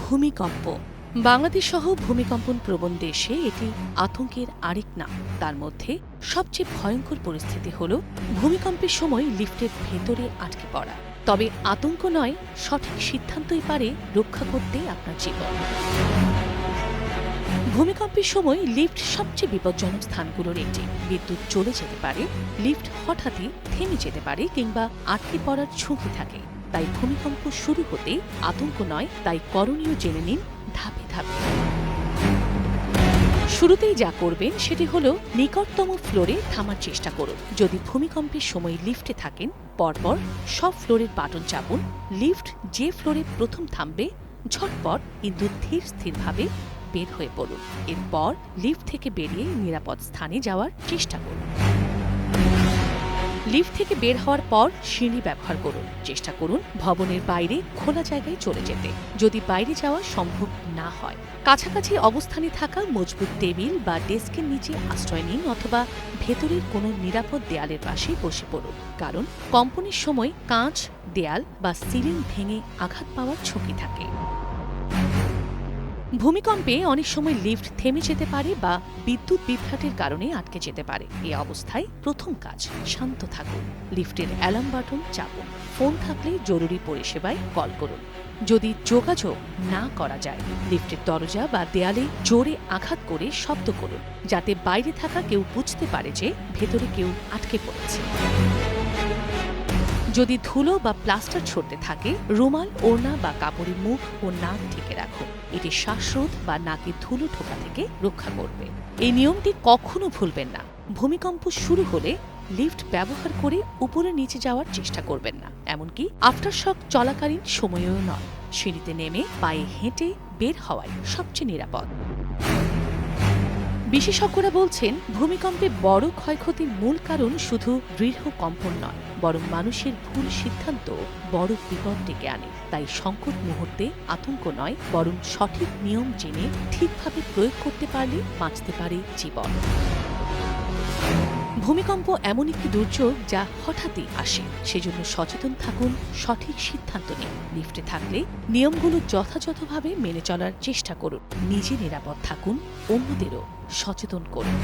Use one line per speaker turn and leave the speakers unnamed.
ভূমিকম্প বাংলাদেশ সহ ভূমিকম্পন প্রবণ দেশে এটি আতঙ্কের আরেক নাম। তার মধ্যে সবচেয়ে ভয়ঙ্কর পরিস্থিতি হল ভূমিকম্পের সময় লিফটের ভেতরে আটকে পড়া। তবে আতঙ্ক নয়, সঠিক সিদ্ধান্তই পারে রক্ষা করতে আপনার জীবন। ভূমিকম্পের সময় লিফট সবচেয়ে বিপজ্জনক স্থানগুলোর একটি। বিদ্যুৎ চলে যেতে পারে, লিফট হঠাৎই থেমে যেতে পারে কিংবা আটকে পড়ার ঝুঁকি থাকে। তাই ভূমিকম্প শুরু হতে আতঙ্ক নয়, তাই করণীয় জেনে নিন ধাপে ধাপে। শুরুতেই যা করবেন সেটি হলো নিকটতম ফ্লোরে থামার চেষ্টা করুন। যদি ভূমিকম্পের সময় লিফটে থাকেন, পরপর সব ফ্লোরের বাটন চাপুন। লিফট যে ফ্লোরে প্রথম থামবে, ঝটপট কিন্তু স্থিরভাবে বের হয়ে পড়ুন। এরপর লিফট থেকে বেরিয়ে নিরাপদ স্থানে যাওয়ার চেষ্টা করুন। লিফট থেকে বের হওয়ার পর সিঁড়ি ব্যবহার করুন। চেষ্টা করুন ভবনের বাইরে খোলা জায়গায় চলে যেতে। যদি বাইরে যাওয়া সম্ভব না হয়, কাছাকাছি অবস্থানে থাকা মজবুত টেবিল বা ডেস্কের নিচে আশ্রয় নিন, অথবা ভেতরের কোনো নিরাপদ দেয়ালের পাশে বসে পড়ুন। কারণ কম্পনের সময় কাঁচ, দেয়াল বা সিলিং ভেঙে আঘাত পাওয়ার ঝুঁকি থাকে। ভূমিকম্পে অনেক সময় লিফট থেমে যেতে পারে বা বিদ্যুৎ বিভ্রাটের কারণে আটকে যেতে পারে। এই অবস্থায় প্রথম কাজ, শান্ত থাকুন। লিফটের অ্যালার্ম বাটন চাপুন। ফোন থাকলে জরুরি পরিষেবায় কল করুন। যদি যোগাযোগ না করা যায়, লিফটের দরজা বা দেয়ালে জোরে আঘাত করে শব্দ করুন, যাতে বাইরে থাকা কেউ বুঝতে পারে যে ভেতরে কেউ আটকে পড়েছে। যদি ধুলো বা প্লাস্টার ছড়তে থাকে, রুমাল, ওড়না বা কাপড়ে মুখ ও নাক ঢেকে রাখুন। এটি শ্বাসরোধ বা নাকে ধুলো ঢোকা থেকে রক্ষা করবে। এই নিয়মটি কখনো ভুলবেন না। ভূমিকম্প শুরু হলে লিফট ব্যবহার করে উপরে নিচে যাওয়ার চেষ্টা করবেন না, এমনকি আফটারশক চলাকালীন সময়েও নয়। সিঁড়িতে নেমে পায়ে হেঁটে বের হওয়াই সবচেয়ে নিরাপদ। বিশেষজ্ঞরা বলছেন, ভূমিকম্পে বড় ক্ষয়ক্ষতির মূল কারণ শুধু দৃঢ় কম্পন নয়, বরং মানুষের ভুল সিদ্ধান্ত বড় বিপদ ডেকে আনে। তাই সংকট মুহূর্তে আতঙ্ক নয়, বরং সঠিক নিয়ম জেনে ঠিকভাবে প্রয়োগ করতে পারলে বাঁচতে পারে জীবন। ভূমিকম্প এমন একটি দুর্যোগ যা হঠাৎই আসে, সেজন্য সচেতন থাকুন, সঠিক সিদ্ধান্ত নিন। লিফটে থাকলে নিয়মগুলো যথাযথভাবে মেনে চলার চেষ্টা করুন। নিজে নিরাপদ থাকুন, অন্যদেরও সচেতন করুন।